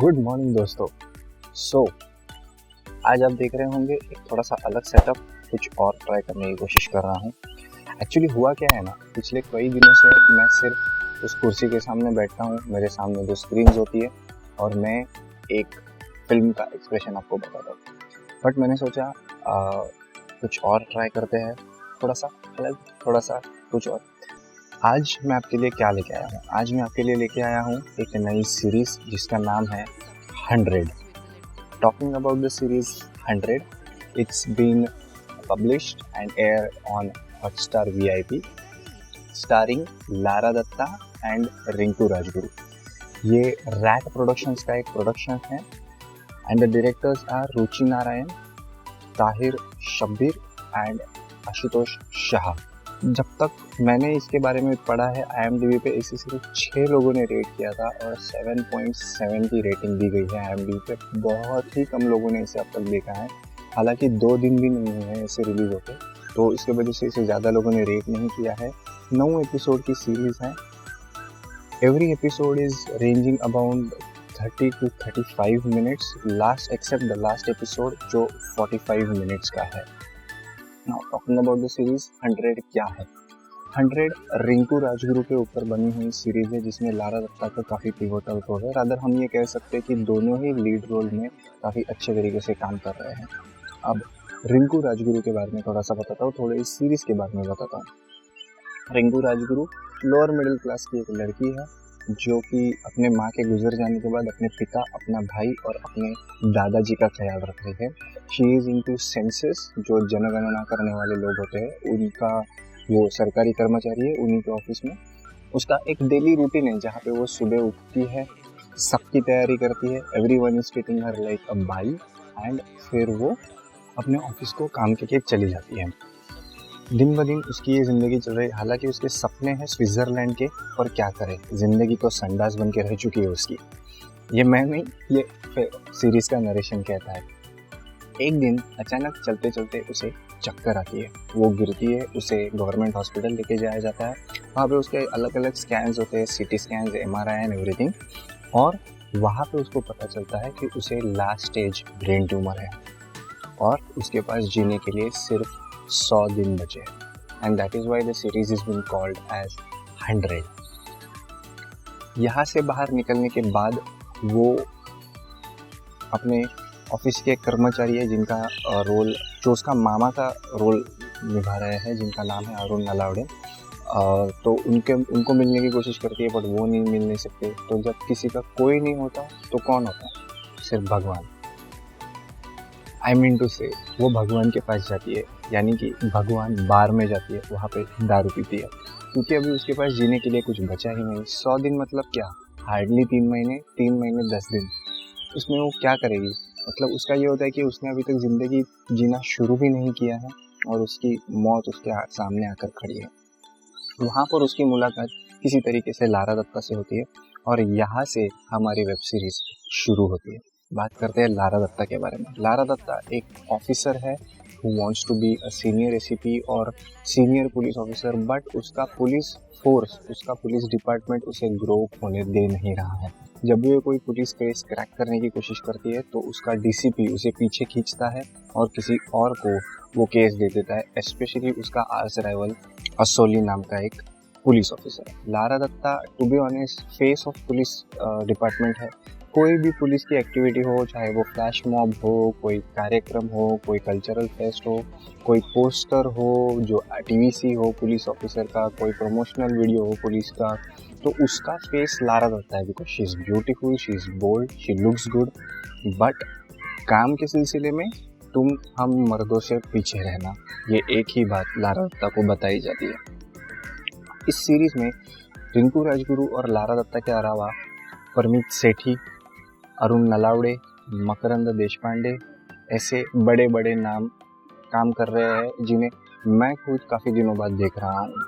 Good morning दोस्तों। आज आप देख रहे होंगे एक थोड़ा सा अलग सेटअप, कुछ और ट्राई करने की कोशिश कर रहा हूँ। एक्चुअली हुआ क्या है ना, पिछले कई दिनों से मैं सिर्फ उस कुर्सी के सामने बैठता हूँ, मेरे सामने दो स्क्रीन्स होती है और मैं एक फिल्म का एक्सप्रेशन आपको बताता हूँ। बट मैंने सोचा कुछ और ट्राई करते हैं, थोड़ा सा अलग, थोड़ा सा कुछ और। आज मैं आपके लिए क्या लेके आया हूँ? आज मैं आपके लिए लेके आया हूँ एक नई सीरीज जिसका नाम है 100। Talking about the series 100, it's been published and aired on Hotstar VIP, starring Lara Dutta and Rinku Rajguru. ये रैट प्रोडक्शंस का एक प्रोडक्शन है and the directors are Ruchi Narayan, Tahir Shabbir and Ashutosh Shah. जब तक मैंने इसके बारे में पढ़ा है, IMDb पे इसे सिर्फ 6 लोगों ने रेट किया था और 7.7 की रेटिंग दी गई है IMDb पे। बहुत ही कम लोगों ने इसे अब तक देखा है, हालांकि 2 दिन भी नहीं हुए हैं इसे रिलीज होते, तो इसके वजह से इसे ज़्यादा लोगों ने रेट नहीं किया है। 9 एपिसोड की सीरीज़ है। Every episode is ranging about 30 to 35 minutes, last except the last episode जो 45 मिनट्स का है। Now talking about the series 100 क्या है? 100 रिंकू राजगुरु के ऊपर बनी हुई सीरीज है जिसमें लारा दत्ता का काफ़ी पिवोटल रोल है। रादर हम ये कह सकते हैं कि दोनों ही लीड रोल में काफ़ी अच्छे तरीके से काम कर रहे हैं। अब रिंकू राजगुरु के बारे में थोड़ा सा बताता हूँ, थोड़े इस सीरीज़ के बारे में बताता हूँ। Rinku Rajguru lower middle class की एक लड़की है जो कि अपने माँ के गुजर जाने के बाद अपने पिता, अपना भाई और अपने दादाजी का ख्याल रख रही है। शी इज़ इनटू सेंसस, जो जनगणना करने वाले लोग होते हैं उनका वो सरकारी कर्मचारी है, उन्हीं के ऑफिस में। उसका एक डेली रूटीन है जहाँ पे वो सुबह उठती है, सबकी तैयारी करती है, everyone is treating her like a by, and फिर वो अपने ऑफिस को काम के लिए चली जाती है। दिन ब दिन उसकी ये ज़िंदगी चल रही है, हालांकि उसके सपने हैं स्विट्ज़रलैंड के, और क्या करे, ज़िंदगी तो संडास बन के रह चुकी है उसकी। ये मैं नहीं, ये सीरीज़ का नरेशन कहता है। एक दिन अचानक चलते चलते उसे चक्कर आती है, वो गिरती है, उसे गवर्नमेंट हॉस्पिटल लेके जाया जाता है। वहाँ पे उसके अलग अलग स्कैन्स होते हैं, CT scans, MRI and everything, और वहाँ पे उसको पता चलता है कि उसे लास्ट स्टेज ब्रेन ट्यूमर है और उसके पास जीने के लिए सिर्फ 100 दिन बचे हैं। And that is why the series is been called as 100। यहाँ से बाहर निकलने के बाद वो अपने ऑफिस के कर्मचारी है जिनका रोल, जो उसका मामा का रोल निभा रहे हैं, जिनका नाम है अरुण नलावड़े, तो उनको मिलने की कोशिश करती है, बट वो नहीं मिल नहीं सकते। तो जब किसी का कोई नहीं होता तो कौन होता है? सिर्फ भगवान। आई मीन टू से वो भगवान के पास जाती है, यानी कि भगवान बार में जाती है, वहाँ पे दारू पीती है, क्योंकि अभी उसके पास जीने के लिए कुछ बचा ही नहीं। 100 दिन मतलब क्या, हार्डली 3 महीने 10 दिन। उसमें वो क्या करेगी? मतलब उसका ये होता है कि उसने अभी तक ज़िंदगी जीना शुरू भी नहीं किया है और उसकी मौत उसके सामने आकर खड़ी है। वहाँ पर उसकी मुलाकात किसी तरीके से लारा दत्ता से होती है और यहाँ से हमारी वेब सीरीज़ शुरू होती है। बात करते हैं लारा दत्ता के बारे में। लारा दत्ता एक ऑफिसर है who wants to be a senior ACP और सीनियर पुलिस ऑफिसर, बट उसका पुलिस फोर्स, उसका पुलिस डिपार्टमेंट उसे ग्रो होने दे नहीं रहा है। जब भी वो कोई पुलिस केस क्रैक करने की कोशिश करती है तो उसका DCP उसे पीछे खींचता है और किसी और को वो केस दे देता है, स्पेशली उसका आर्च राइवल असोली नाम का एक पुलिस ऑफिसर है। Lara Dutta to be honest face of police department है। कोई भी पुलिस की एक्टिविटी हो, चाहे वो फ्लैश मॉब हो, कोई कार्यक्रम हो, कोई कल्चरल फेस्ट हो, कोई पोस्टर हो जो TVC हो पुलिस ऑफिसर का, कोई प्रमोशनल वीडियो हो पुलिस का, तो उसका फेस लारा दत्ता है, because she is beautiful, she is bold, she looks good. But काम के सिलसिले में तुम हम मर्दों से पीछे रहना, ये एक ही बात लारा दत्ता को बताई जाती है। इस सीरीज़ में रिंकू राजगुरु और लारा दत्ता के अलावा परमीत सेठी, अरुण नलावड़े, मकरंद देशपांडे, ऐसे बड़े बड़े नाम काम कर रहे हैं जिन्हें मैं खुद काफ़ी दिनों बाद देख रहा हूँ।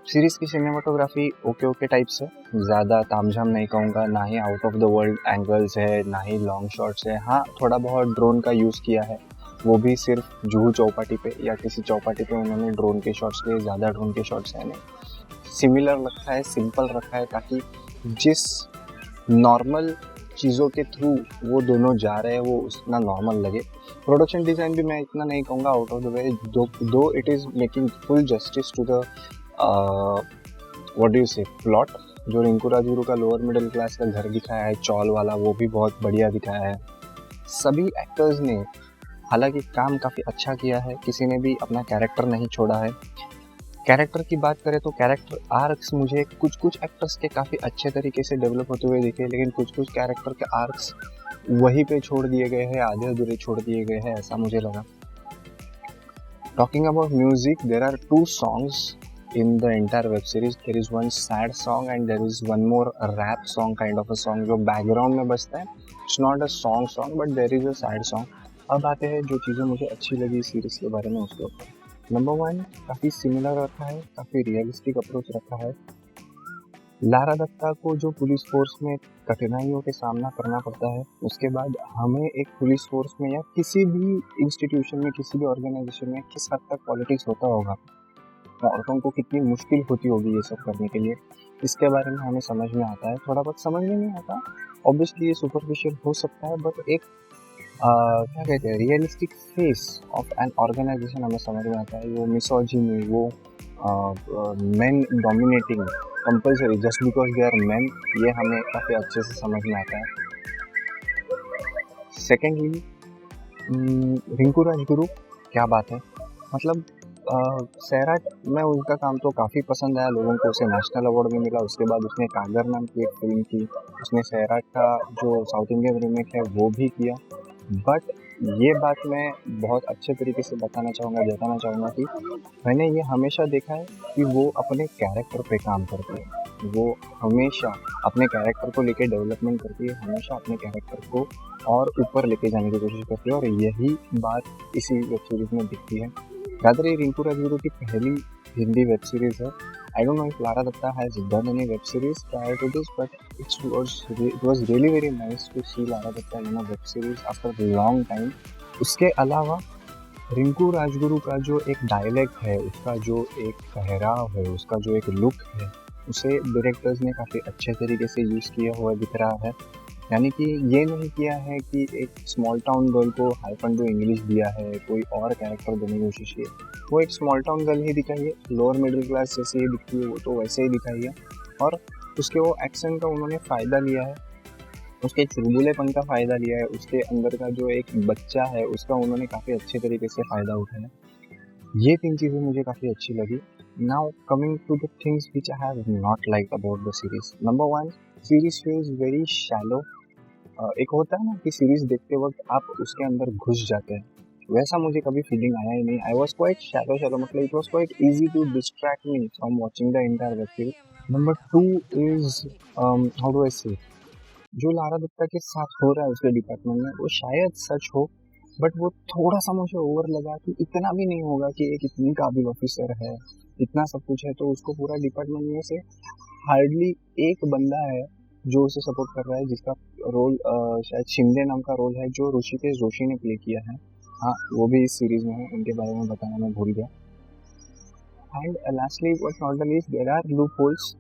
सीरीज़ की सिनेमाटोग्राफी ओके टाइप्स है, ज़्यादा तामझाम नहीं कहूँगा, ना ही out of the world angles है, ना ही लॉन्ग शॉट्स है। हाँ, थोड़ा बहुत ड्रोन का यूज़ किया है, वो भी सिर्फ जुहू चौपाटी पे या किसी चौपाटी पे उन्होंने ड्रोन के शॉट्स लिए, ज़्यादा ड्रोन के शॉट्स है नहीं। सिमिलर रखा है, सिंपल रखा है, ताकि जिस नॉर्मल चीज़ों के थ्रू वो दोनों जा रहे हैं वो उतना नॉर्मल लगे। प्रोडक्शन डिज़ाइन भी मैं इतना नहीं कहूँगा out of the way, though it is making full justice to the what do you say plot. जो रिंकू राजगुरू का लोअर मिडिल क्लास का घर दिखाया है चौल वाला, वो भी बहुत बढ़िया दिखाया है। सभी एक्टर्स ने हालांकि काम काफ़ी अच्छा किया है, किसी ने भी अपना कैरेक्टर नहीं छोड़ा है। कैरेक्टर की बात करें तो कैरेक्टर आर्क्स मुझे कुछ कुछ एक्टर्स के काफ़ी अच्छे तरीके से डेवलप होते हुए दिखे, लेकिन कुछ कुछ कैरेक्टर के आर्क्स वहीं पे छोड़ दिए गए हैं, आधे अधूरे छोड़ दिए गए हैं, ऐसा मुझे लगा। Talking about music, there are 2 songs in the entire web series. There is one sad song and there is one more rap song kind of a song जो बैकग्राउंड में बजता है। It's not a song but there is a sad song। अब आते हैं जो चीज़ें मुझे अच्छी लगी सीरीज के बारे में उसके ऊपर। नंबर 1, काफ़ी सिमिलर रखा है, काफ़ी रियलिस्टिक अप्रोच रखा है। लारा दत्ता को जो पुलिस फोर्स में कठिनाइयों के सामना करना पड़ता है, उसके बाद हमें एक पुलिस फोर्स में या किसी भी इंस्टीट्यूशन में, किसी भी ऑर्गेनाइजेशन में किस हद तक पॉलिटिक्स होता होगा, औरतों को कितनी मुश्किल होती होगी ये सब करने के लिए, इसके बारे में हमें समझ में आता है। थोड़ा बहुत समझ में नहीं आता, ऑब्वियसली ये सुपरफिशियल हो सकता है, बट एक क्या कहते हैं realistic face of an organisation हमें समझ में आता है। वो मिसोजिनी, वो men dominating compulsory just because they are men, ये हमें काफ़ी अच्छे से समझ में आता है। सेकेंडली, रिंकू राजगुरू, क्या बात है, मतलब सैराट में उनका काम तो काफ़ी पसंद आया लोगों को, उसे नेशनल अवार्ड भी मिला। उसके बाद उसने कागर नाम की एक फिल्म की, उसने सैराट का जो साउथ इंडियन रीमेक है वो भी किया। बट ये बात मैं बहुत अच्छे तरीके से जताना चाहूँगा कि मैंने ये हमेशा देखा है कि वो अपने कैरेक्टर पे काम करती है, वो हमेशा अपने कैरेक्टर को लेके डेवलपमेंट करती है, हमेशा अपने कैरेक्टर को और ऊपर लेके जाने की कोशिश करती है, और यही बात इसी वेब सीरीज में दिखती है। रादर ये रिंकू राजगुरू की पहली हिंदी वेब सीरीज है। I don't know if Lara Dutta has done any web series prior to this, but it was really very nice to see Lara Dutta in a web series after a long time। उसके अलावा रिंकू राजगुरू का जो एक dialect है, उसका जो एक ठहराव है, उसका जो एक लुक है, उसे डायरेक्टर्स ने काफ़ी अच्छे तरीके से यूज़ किया हुआ दिख रहा है। यानी कि ये नहीं किया है कि एक स्मॉल टाउन गर्ल को हाइफन टू इंग्लिश दिया है, कोई और कैरेक्टर देने की कोशिश की है। वो एक स्मॉल टाउन गर्ल ही दिखाई है, लोअर मिडिल क्लास जैसे ही दिखती है वो तो वैसे ही दिखाई है, और उसके वो एक्सेंट का उन्होंने फ़ायदा लिया है, उसके चुलबुलेपन का फ़ायदा लिया है, उसके अंदर का जो एक बच्चा है उसका उन्होंने काफ़ी अच्छे तरीके से फ़ायदा उठाया। ये 3 चीज़ें मुझे काफ़ी अच्छी लगी। Now coming to the things which I have not like about the series. Number 1, series feels very shallow. एक होता है ना कि सीरीज देखते वक्त आप उसके अंदर घुस जाते हैं, वैसा मुझे कभी फीलिंग आया ही नहीं। आई वॉज क्वाइट शैलो, मतलब it was quite easy to distract me from watching the entire web series. Number 2 is how do I say, जो लारा दत्ता के साथ हो रहा है उसके डिपार्टमेंट में वो शायद सच हो, बट वो थोड़ा सा मुझे ओवर लगा कि इतना भी नहीं होगा कि एक इतनी काबिल ऑफिसर है, इतना सब कुछ है, तो उसको पूरा डिपार्टमेंट में से हार्डली एक बंदा है जो उसे सपोर्ट कर रहा है, जिसका रोल शायद शिंदे नाम का रोल है जो ऋषिकेश जोशी ने प्ले किया है। हाँ, वो भी इस सीरीज में है, उनके बारे में बताना मैं भूल गया। And lastly but not the least, there are loop holes,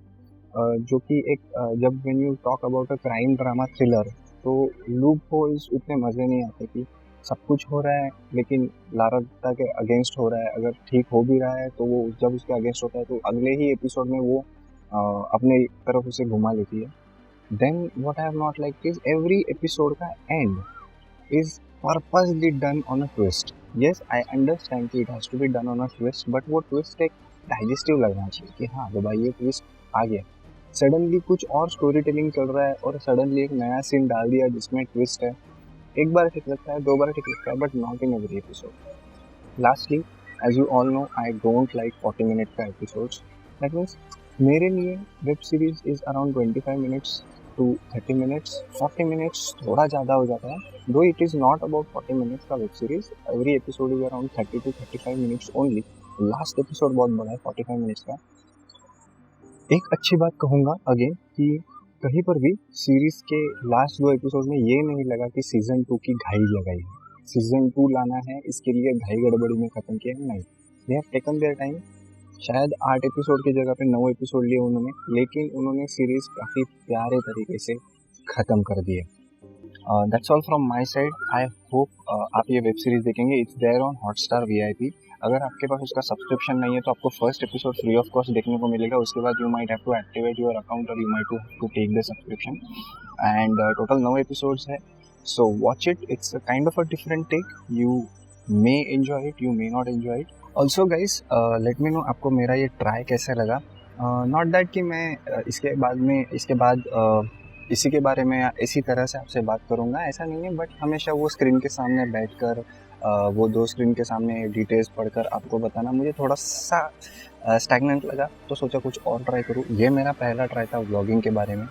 जो कि एक जब when you talk about a crime drama thriller, तो लूप होल्स उतने मज़े नहीं आते कि सब कुछ हो रहा है लेकिन लारा दत्ता के अगेंस्ट हो रहा है। अगर ठीक हो भी रहा है तो वो जब उसके अगेंस्ट होता है तो अगले ही एपिसोड में वो अपने तरफ उसे घुमा लेती है। Then what I have not like is every episode का end is purposely done on a twist। Yes, I understand कि it has to be done on a twist, but वो twist एक डाइजेस्टिव लगना चाहिए कि हाँ तो भाई ये twist आ गया, सडनली कुछ और स्टोरी टेलिंग चल रहा है और सडनली एक नया सीन डाल दिया जिसमें ट्विस्ट है। एक बार ठीक लगता है, 2 बार ठीक लगता है, but not in every episode. Lastly, as you all know, I don't like 40 minute का एपिसोड्स। दैट मीन्स मेरे लिए web series is around 25 minutes to 30 minutes. 40 minutes थोड़ा ज़्यादा हो जाता है, though it is not about 40 minutes का web series, every episode is around 30 to 35 minutes only. Last episode बहुत बड़ा है 45 मिनट्स का। एक अच्छी बात कहूँगा अगेन कि कहीं पर भी सीरीज के लास्ट 2 एपिसोड में ये नहीं लगा कि सीजन 2 की घाई लगाई है, सीजन 2 लाना है इसके लिए घाई गड़बड़ी में ख़त्म किया है, नहीं, they have taken their time. शायद 8 एपिसोड की जगह पे 9 एपिसोड लिए उन्होंने, लेकिन उन्होंने सीरीज काफ़ी प्यारे तरीके से ख़त्म कर दिए। That's all from my side. I hope आप ये वेब सीरीज़ देखेंगे. It's there on Hotstar VIP. अगर आपके पास उसका सब्सक्रिप्शन नहीं है तो आपको first episode free of cost देखने को मिलेगा. उसके बाद you might have to activate your account और you might to take the subscription. And total 9 episodes है. So watch it. It's a kind of a different take. You may enjoy it, you may not enjoy it. Also guys let me know आपको मेरा ये try कैसे लगा. Not that कि मैं इसके बाद इसी के बारे में इसी तरह से आपसे बात करूँगा, ऐसा नहीं है. बट हमेशा वो स्क्रीन के सामने बैठकर वो 2 स्क्रीन के सामने डिटेल्स पढ़कर आपको बताना मुझे थोड़ा सा स्टैग्नेंट लगा. तो सोचा कुछ और ट्राई करूँ. ये मेरा पहला ट्राई था व्लॉगिंग के बारे में.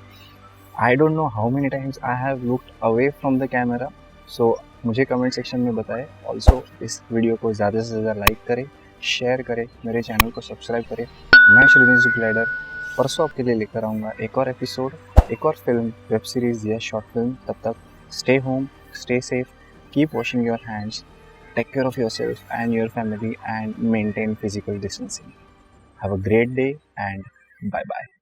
I don't know how many times I have looked away from the camera. So मुझे कमेंट सेक्शन में बताएं. ऑल्सो इस वीडियो को ज़्यादा से ज़्यादा लाइक करें, शेयर करें, मेरे चैनल को सब्सक्राइब करें. मैं श्रीनिश ग्लाइडर परसों आपके लिए लेकर आऊँगा एक और एपिसोड, एक और फिल्म, वेब सीरीज़ या शॉर्ट फिल्म. तब तक stay home, stay safe, keep washing your hands, take care of yourself and your family, and maintain physical distancing. Have a great day and bye bye.